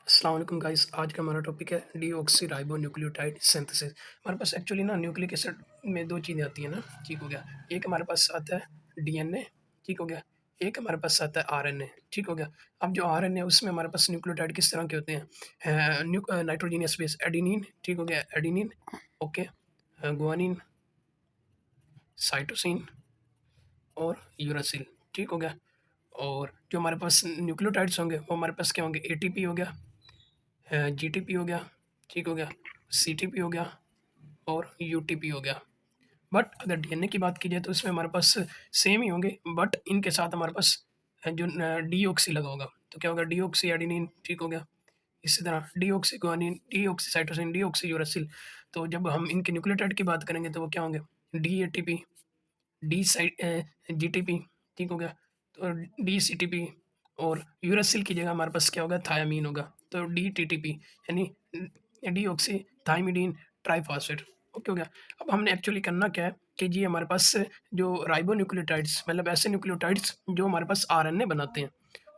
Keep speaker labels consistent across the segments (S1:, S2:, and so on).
S1: अस्सलाम वालेकुम गाइस। आज का हमारा टॉपिक है डीऑक्सीराइबोन्यूक्लियोटाइड सिंथेसिस। हमारे पास एक्चुअली ना न्यूक्लिक एसिड में 2 चीज़ें आती हैं ना, ठीक हो गया। एक हमारे पास आता है डीएनए, ठीक हो गया। एक हमारे पास आता है आरएनए, ठीक हो गया। अब जो आरएनए है उसमें हमारे पास न्यूक्लियोटाइड किस तरह के होते हैं? नाइट्रोजनियस बेस एडेनिन, ठीक हो गया, एडेनिन, ओके, गुआनिन, साइटोसिन और यूरासिल, ठीक हो गया। और जो हमारे पास न्यूक्लियोटाइड्स होंगे वो हमारे पास क्या होंगे? एटीपी हो गया, जीटीपी हो गया, ठीक हो गया, सीटीपी हो गया और यूटीपी हो गया। बट अगर डीएनए की बात की जाए तो इसमें हमारे पास सेम ही होंगे, बट इनके साथ हमारे पास जो डीऑक्सी लगा होगा। तो क्या होगा? डीऑक्सी एडेनिन, ठीक हो गया। इसी तरह deoxy guanine, deoxy cytosine, deoxy uracil. तो जब हम इनके न्यूक्लियोटाइड की बात करेंगे तो वो क्या होंगे? डीएटीपी, डी साइट जीटीपी, ठीक हो गया। तो डीसीटीपी और यूरासिल की जगह हमारे पास क्या होगा? थायामीन होगा। तो डीटीटीपी यानी डीऑक्सी थाइमिडीन ट्राइफॉस्फेट, ओके हो गया। अब हमने एक्चुअली करना क्या है कि जी हमारे पास जो राइबोन्यूक्लियोटाइड्स मतलब ऐसे न्यूक्लियोटाइड्स जो हमारे पास आरएनए बनाते हैं,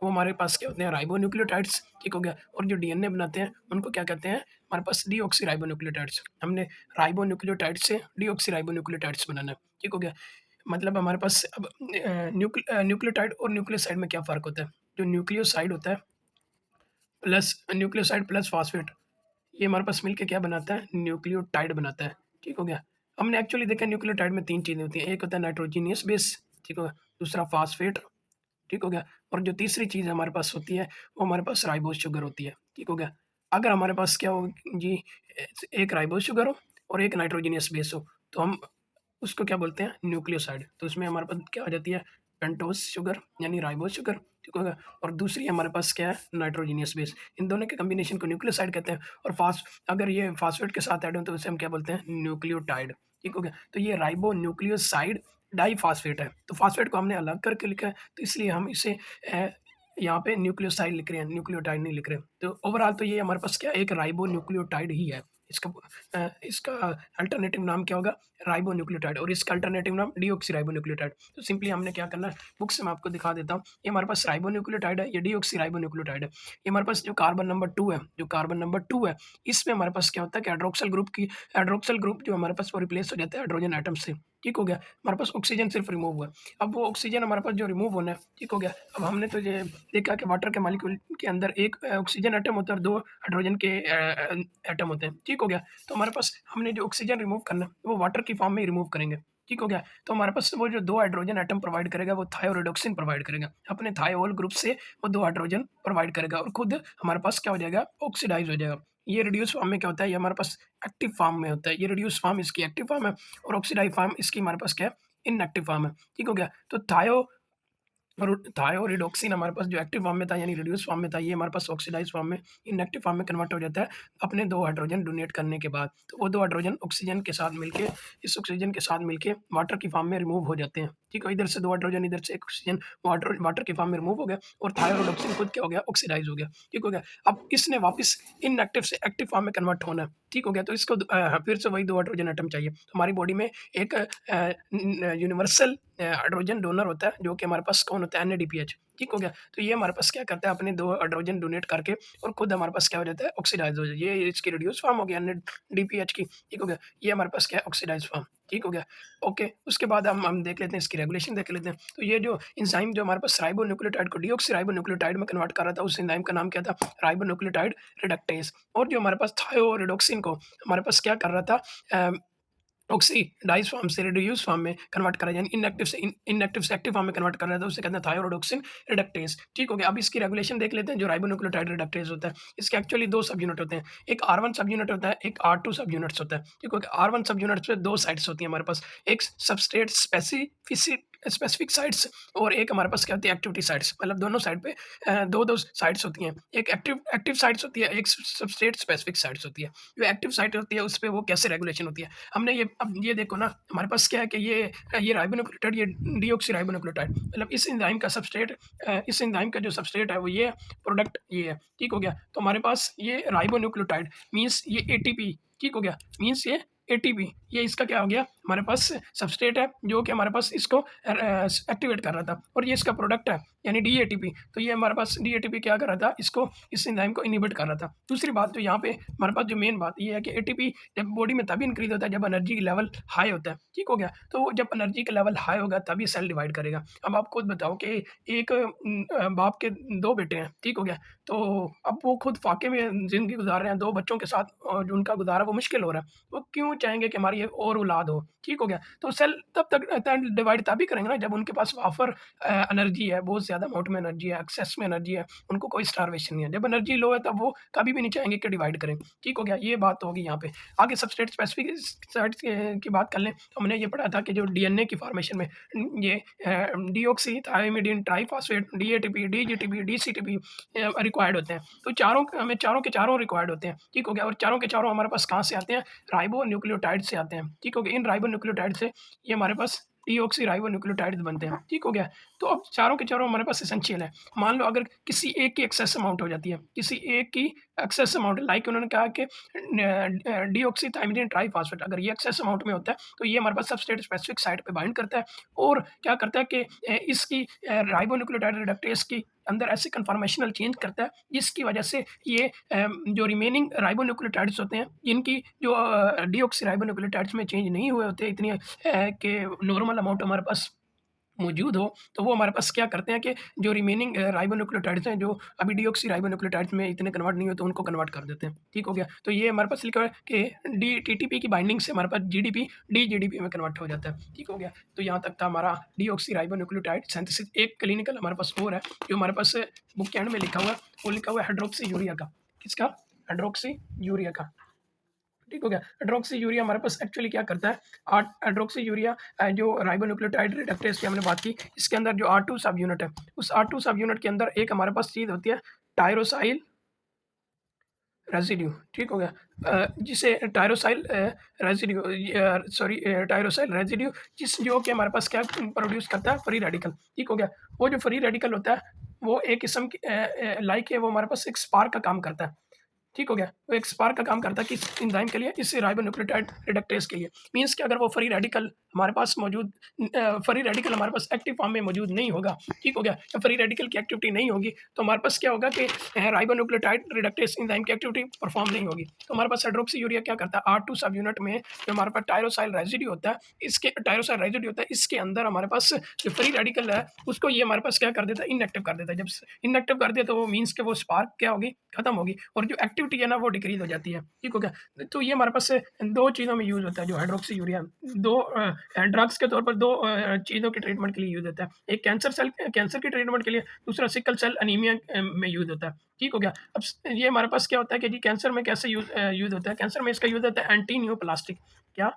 S1: वो हमारे पास क्या होते हैं? राइबोन्यूक्लियोटाइड्स, ठीक हो गया। और जो डीएनए बनाते हैं उनको क्या कहते हैं? हमारे पास डीऑक्सी राइबोन्यूक्लियोटाइड्स। हमने राइबोन्यूक्लियोटाइड से डीऑक्सी राइबोन्यूक्लियोटाइड्स बनाना है, ठीक हो गया। मतलब हमारे पास अब न्यूक्लियोटाइड और न्यूक्लियोसाइड में क्या फ़र्क होता है? जो न्यूक्लियोसाइड होता है प्लस न्यूक्लियोसाइड प्लस फ़ॉस्फ़ेट, ये हमारे पास मिलके क्या बनाता है? न्यूक्लियोटाइड बनाता है, ठीक हो गया। हमने एक्चुअली देखा न्यूक्लियोटाइड में 3 चीज़ें होती हैं, एक होता है नाइट्रोजनियस बेस, ठीक हो गया, दूसरा फ़ॉस्फ़ेट, ठीक हो गया, और जो तीसरी चीज़ हमारे पास होती है, वो हमारे पास राइबोज़ शुगर होती है, ठीक हो गया। अगर हमारे पास क्या हो जी एक राइबोज़ शुगर हो और एक नाइट्रोजनियस बेस हो, तो हम उसको क्या बोलते हैं? न्यूक्लियोसाइड। तो उसमें हमारे पास क्या आ जाती है? पेंटोस शुगर यानी राइबोज़ शुगर, ठीक होगा। और दूसरी हमारे पास क्या है? Nitrogenous base. इन दोनों के कॉम्बिनेशन को न्यूक्लियोसाइड कहते हैं। और अगर ये फ़ॉस्फ़ेट के साथ ऐड हो तो उसे हम क्या बोलते हैं? न्यूक्लियोटाइड, ठीक हो गया। तो ये राइबोन्यूक्लियोसाइड डाइफ़ॉस्फ़ेट है। तो फ़ॉस्फ़ेट को हमने अलग करके लिखा है, तो इसलिए हम इसे यहाँ पे न्यूक्लियोसाइड लिख रहे हैं, न्यूक्लियोटाइड नहीं लिख रहे हैं। तो ओवरऑल तो ये हमारे पास क्या है? एक राइबोन्यूक्लियोटाइड ही है। इसका अल्टरनेटिव नाम क्या होगा? राइबोन्यूक्लियोटाइड, और इसका अल्टरनेटिव नाम डीऑक्सीराइबोन्यूक्लियोटाइड। तो सिंपली हमने क्या करना है, बुक से मैं आपको दिखा देता हूँ। ये हमारे पास राइबोन्यूक्लियोटाइड है, ये डीऑक्सीराइबोन्यूक्लियोटाइड है। ये हमारे पास जो कार्बन नंबर 2 है, इसमें हमारे पास क्या होता है कि हाइड्रॉक्सिल ग्रुप जो हमारे पास वो रिप्लेस हो जाता है हाइड्रोजन एटम से, ठीक हो गया। हमारे पास ऑक्सीजन सिर्फ रिमूव हुआ है। अब वो ऑक्सीजन हमारे पास जो रिमूव होना है, ठीक हो गया। अब हमने तो ये देखा कि वाटर के मॉलिक्यूल के अंदर एक ऑक्सीजन एटम होता है और 2 हाइड्रोजन के एटम होते हैं, ठीक हो गया। तो हमारे पास हमने जो ऑक्सीजन रिमूव करना है, वो वाटर की फॉर्म में ही रिमूव करेंगे, ठीक हो गया। तो हमारे पास वो जो 2 हाइड्रोजन एटम प्रोवाइड करेगा, वो थायोरेडॉक्सिन प्रोवाइड करेगा। अपने थायोल ग्रुप से वो 2 हाइड्रोजन प्रोवाइड करेगा और खुद हमारे पास क्या हो जाएगा? ऑक्सीडाइज़ हो जाएगा। ये रिड्यूस फॉर्म में क्या होता है? ये हमारे पास एक्टिव फॉर्म में होता है। ये रिड्यूस फॉर्म इसकी एक्टिव फॉर्म है और ऑक्सीडाइज़ फॉर्म इसकी हमारे पास क्या है? इनएक्टिव फॉर्म है, ठीक हो गया। तो थायोरिडॉक्सिन हमारे पास जो एक्टिव फॉर्म में था यानी रिड्यूस फॉर्म में था, ये हमारे पास ऑक्सीडाइज़ फॉर्म में इनएक्टिव फॉर्म में कन्वर्ट हो जाता है अपने 2 हाइड्रोजन डोनेट करने के बाद। तो वो 2 हाइड्रोजन ऑक्सीजन के साथ मिलके इस ऑक्सीजन के साथ मिलके वाटर की फॉर्म में रिमूव हो जाते हैं, ठीक है। इधर से 2 हाइड्रोजन, इधर से 1 ऑक्सीजन वाटर की फॉर्म में रिमूव हो गया और थायोरिडॉक्सिन खुद क्या हो गया? ऑक्सीडाइज़ हो गया, ठीक हो गया। अब इसने वापस इनएक्टिव से एक्टिव फॉर्म में कन्वर्ट होना है, ठीक हो गया। तो इसको फिर से वही 2 हाइड्रोजन एटम चाहिए। तो हमारी बॉडी में एक यूनिवर्सल हाइड्रोजन डोनर होता है, जो कि हमारे पास कौन होता है? एनएडीपीएच, ठीक हो गया। तो ये हमारे पास क्या करता है? अपने 2 हाइड्रोजन डोनेट करके और खुद हमारे पास क्या हो जाता है? ऑक्सीडाइज़ हो जाए। ये इसकी रिड्यूस फॉर्म हो गया एनएडीपीएच की, ठीक हो गया। ये हमारे पास क्या है? ऑक्सीडाइज़ फॉर्म, ठीक हो गया। ओके, उसके बाद हम देख लेते हैं इसकी रेगुलेशन देख लेते हैं। तो ये जो एंजाइम जो हमारे पास राइबोन्यूक्लियोटाइड को डीऑक्सीराइबोन्यूक्लियोटाइड में कन्वर्ट कर रहा था, उस एंजाइम का नाम क्या था? राइबोन्यूक्लियोटाइड रिडक्टेज़। और जो हमारे पास थायोरिडॉक्सिन को हमारे पास क्या कर रहा था? अ ऑक्सीडाइज़ फॉर्म से रिड्यूस फॉर्म में कन्वर्ट करा यानी इनएक्टिव से एक्टिव फॉर्म में कन्वर्ट कर रहा था, उसे कहते हैं थायोरिडॉक्सिन रिडक्टेज़, ठीक हो गया। अब इसकी रेगुलेशन देख लेते हैं। जो राइबोन्यूक्लियोटाइड रिडक्टेज़ होता है, इसके एक्चुअली 2 सब यूनिट होते हैं। एक R1 सब यूनिट होता है, एक R2 सब यूनिट्स होता है, ठीक हो गया। R1 सब यूनिट्स पे 2 साइट्स होती हैं हमारे पास, एक सबस्ट्रेट स्पेसिफिक साइट्स और एक हमारे पास क्या होती है? Activity sites. मतलब दोनों साइड पे 2-2 साइट्स होती हैं। एक एक्टिव साइट्स होती है, एक सबस्ट्रेट स्पेसिफिक साइट्स होती है। जो एक्टिव साइट होती है, उसपे वो कैसे रेगुलेशन होती है? हमने ये अब ये देखो ना, हमारे पास क्या है कि ये राइबोन्यूक्लियोटाइड, ये डीऑक्सीराइबोन्यूक्लियोटाइड, मतलब इस एंजाइम का जो सबस्ट्रेट है वो ये है, प्रोडक्ट ये है, ठीक हो गया। तो हमारे पास ये राइबोन्यूक्लियोटाइड मीन्स ये एटीपी, ठीक हो गया, मीन्स ये एटीपी, ये इसका क्या हो गया? हमारे पास सबस्ट्रेट है जो कि हमारे पास इसको एक्टिवेट कर रहा था और ये इसका प्रोडक्ट है। यानी डीएटीपी। तो ये हमारे पास डीएटीपी क्या कर रहा था, इसको इस एंजाइम को इनहिबिट कर रहा था। दूसरी बात जो यहाँ पे हमारे पास जो मेन बात ये है कि एटीपी जब बॉडी में तभी इंक्रीज़ होता है जब एनर्जी लेवल हाई होता है, ठीक हो गया? तो जब एनर्जी का लेवल हाई होगा तभी सेल डिवाइड करेगा। अब आप खुद बताओ कि एक बाप के 2 बेटे हैं, ठीक हो गया? तो अब वो खुद फाके में ज़िंदगी गुज़ार रहे हैं, 2 बच्चों के साथ और जो उनका गुज़ारा वो मुश्किल हो रहा है। वो क्यों चाहेंगे कि हमारी एक और औलाद हो, ठीक हो गया? तो सेल तब तक डिवाइड तभी करेंगे ना जब उनके पास वाफ़र एनर्जी है, बहुत ज़्यादा अमाउंट में एनर्जी है, एक्सेस में एनर्जी है, उनको कोई स्टारवेशन नहीं है। जब एनर्जी लो है तब वो कभी भी नहीं चाहेंगे कि डिवाइड करें, ठीक हो गया? ये बात तो होगी यहाँ पे। आगे सबस्ट्रेट स्पेसिफिक साइट्स की बात कर लें, तो हमने ये पढ़ा था कि जो डीएनए की फॉर्मेशन में ये डीऑक्सी थाइमिडीन ट्राइफॉस्फेट, डीएटीपी, डीजीटीपी, डीसीटीपी रिक्वायर्ड होते हैं। तो चारों हमें चारों के चारों रिक्वायर्ड होते हैं, ठीक हो गया? और चारों के चारों हमारे पास कहाँ से आते हैं? राइबो न्यूक्लियोटाइड से आते हैं, ठीक हो गया? इन राइबो न्यूक्लियोटाइड से ये हमारे पास डीऑक्सी राइबो न्यूक्लियोटाइड्स बनते हैं, ठीक हो गया? तो अब चारों के चारों हमारे पास एसेंशियल है। मान लो अगर किसी एक की एक्सेस अमाउंट हो जाती है, किसी एक की एक्सेस अमाउंट लाइक उन्होंने कहा कि डीऑक्सीथाइमिडीन ट्राइफॉस्फेट अगर ये एक्सेस अमाउंट में होता है, तो ये हमारे पास सबस्ट्रेट स्पेसिफिक साइट पे बाइंड करता है और क्या करता है कि इसकी राइबोन्यूक्लियोटाइड रिडक्टेज की अंदर ऐसे कन्फॉर्मेशनल चेंज करता है, जिसकी वजह से ये जो रिमेनिंग राइबोन्यूक्लियोटाइड्स होते हैं, इनकी जो डीऑक्सी राइबोन्यूक्लियोटाइड्स में चेंज नहीं हुए होते इतनी कि नॉर्मल अमाउंट हमारे पास मौजूद हो, तो वो हमारे पास क्या करते हैं कि जो रिमेनिंग राइबोन्यूक्लियोटाइड्स हैं, जो अभी डीऑक्सी राइबोन्यूक्लियोटाइड्स में इतने कन्वर्ट नहीं हुए, तो उनको कन्वर्ट कर देते हैं। ठीक हो गया? तो ये हमारे पास लिखा है कि डी टीटीपी की बाइंडिंग से हमारे पास जीडीपी डीजीडीपी में कन्वर्ट हो जाता है। ठीक हो गया? तो यहाँ तक था हमारा डीऑक्सी राइबोन्यूक्लियोटाइड सिंथेसिस। एक क्लिनिकल हमारे पास और है, जो हमारे पास बुक के एंड में लिखा हुआ है, वो लिखा हुआ है हाइड्रोक्सी यूरिया का। किसका? हाइड्रोक्सी यूरिया का। ठीक हो गया? हाइड्रोक्सी यूरिया हमारे पास एक्चुअली क्या करता है, हाइड्रोक्सी यूरिया जो राइबोन्यूक्लियोटाइड रिडक्टेज की हमने बात की, इसके अंदर जो R2 सब यूनिट है, उस R2 सब यूनिट के अंदर एक हमारे पास चीज़ होती है टायरोसाइल रेज़िड्यू, ठीक हो गया? जिसे टायरोसाइल रेज़िड्यू टायरोसाइल रेज़िड्यू जो कि हमारे पास क्या प्रोड्यूस करता है, फ्री रेडिकल, ठीक हो गया? वो जो फ्री रेडिकल होता है, वो एक किस्म की लाइक है, वो हमारे पास एक स्पार्क का काम करता है। ठीक हो गया? वो एक स्पार्क का काम करता है किस एंजाइम के लिए? इस राइबोन्यूक्लियोटाइड रिडक्टेज के लिए। मीन्स कि अगर वो फ्री रेडिकल हमारे पास मौजूद फ्री रेडिकल हमारे पास एक्टिव फॉर्म में मौजूद नहीं होगा, ठीक हो गया? या फ्री रेडिकल की एक्टिविटी नहीं होगी, तो हमारे पास क्या होगा कि राइबोन्यूक्लियोटाइड रिडक्टेज एंजाइम की एक्टिविटी परफॉर्म नहीं होगी। तो हमारे पास हाइड्रोक्सी यूरिया क्या करता है, R2 सब यूनिट में जो हमारे पास टायरोसाइल रेज़िड्यू होता है, इसके टायरोसाइल रेज़िड्यू होता है, इसके अंदर हमारे पास जो फ्री रेडिकल है, उसको ये हमारे पास क्या कर देता है, इनएक्टिव कर देता है। जब इनएक्टिव कर दिया, तो वो मीन्स कि वो स्पार्क क्या होगी, खत्म होगी और जो एक्टिविटी है ना, वो डिक्रीज़ हो जाती है। ठीक हो गया? तो ये हमारे पास 2 चीज़ों में यूज़ होता है, जो हाइड्रोक्सी यूरिया 2 ड्रग्स के तौर पर 2 चीज़ों के ट्रीटमेंट के लिए यूज़ होता है। एक कैंसर के ट्रीटमेंट के लिए, दूसरा सिकल सेल एनीमिया में यूज़ होता है। ठीक हो गया? अब ये हमारे पास क्या होता है कि जी कैंसर में कैसे यूज़ होता है? कैंसर में इसका यूज़ होता है एंटी न्यूप्लास्टिक। क्या?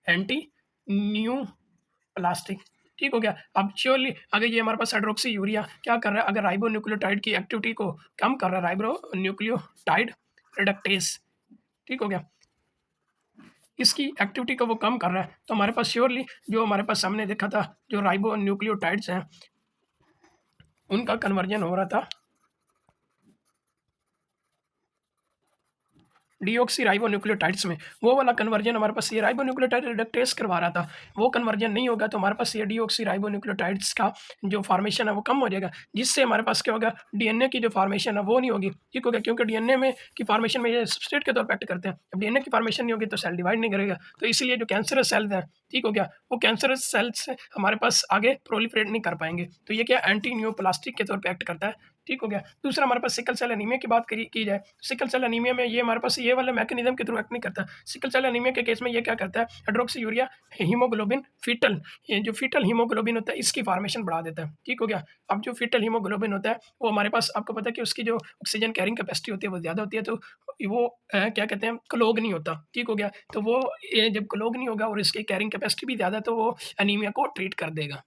S1: Anti neoplastic. ठीक हो गया? अब श्योरली अगर ये हमारे पास हाइड्रोक्सी यूरिया क्या कर रहा है, अगर राइबोन्यूक्लियोटाइड की एक्टिविटी को कम कर रहा है, राइबोन्यूक्लियोटाइड रिडक्टेज, ठीक हो गया? इसकी एक्टिविटी को वो कम कर रहा है, तो हमारे पास श्योरली जो हमारे पास हमने देखा था, जो राइबोन्यूक्लियोटाइड्स हैं, उनका कन्वर्जन हो रहा था डीऑक्सी राइबोन्यूक्लियोटाइड्स में। वो वाला कन्वर्जन हमारे पास ये राइबोन्यूक्लियोटाइड रिडक्टेज करवा रहा था, वो कन्वर्जन नहीं होगा, तो हमारे पास ये डीऑक्सी राइबोन्यूक्लियोटाइड्स का जो फॉर्मेशन है वो कम हो जाएगा, जिससे हमारे पास क्या होगा, डीएनए की जो फॉर्मेशन है वो नहीं होगी। ठीक हो गया? क्योंकि डीएनए में की फॉर्मेशन में ये सबस्ट्रेट के तौर पे एक्ट करते हैं। जब डीएनए की फॉर्मेशन नहीं होगी, तो सेल डिवाइड नहीं करेगा, तो इसीलिए जो कैंसरस सेल्स हैं, ठीक हो गया, वो कैंसरस सेल्स हमारे पास आगे प्रोलिफरेट नहीं कर पाएँगे। तो ये क्या एंटी न्यूप्लास्टिक के तौर पे एक्ट करता है। ठीक हो गया? दूसरा हमारे पास सिकल सेल एनीमिया की बात की जाए, सिकल सेल एनीमिया में ये हमारे पास ये वाला मैकेनिज़्म के थ्रू एक्ट नहीं करता। सिकल सेल एनीमिया के केस में ये क्या करता है, हाइड्रोक्सी यूरिया हीमोग्लोबिन फीटल, ये जो फीटल हीमोग्लोबिन होता है, इसकी फॉर्मेशन बढ़ा देता है। ठीक हो गया? अब जो फीटल हीमोग्लोबिन होता है, वो हमारे पास आपको पता है कि उसकी जो ऑक्सीजन कैरिंग कैपेसिटी होती है वो ज़्यादा होती है, तो वो क्या कहते हैं, क्लॉग नहीं होता। ठीक हो गया? तो वो जब क्लॉग नहीं होगा और इसकी कैरिंग कैपेसिटी भी ज़्यादा है, तो वो एनीमिया को ट्रीट कर देगा।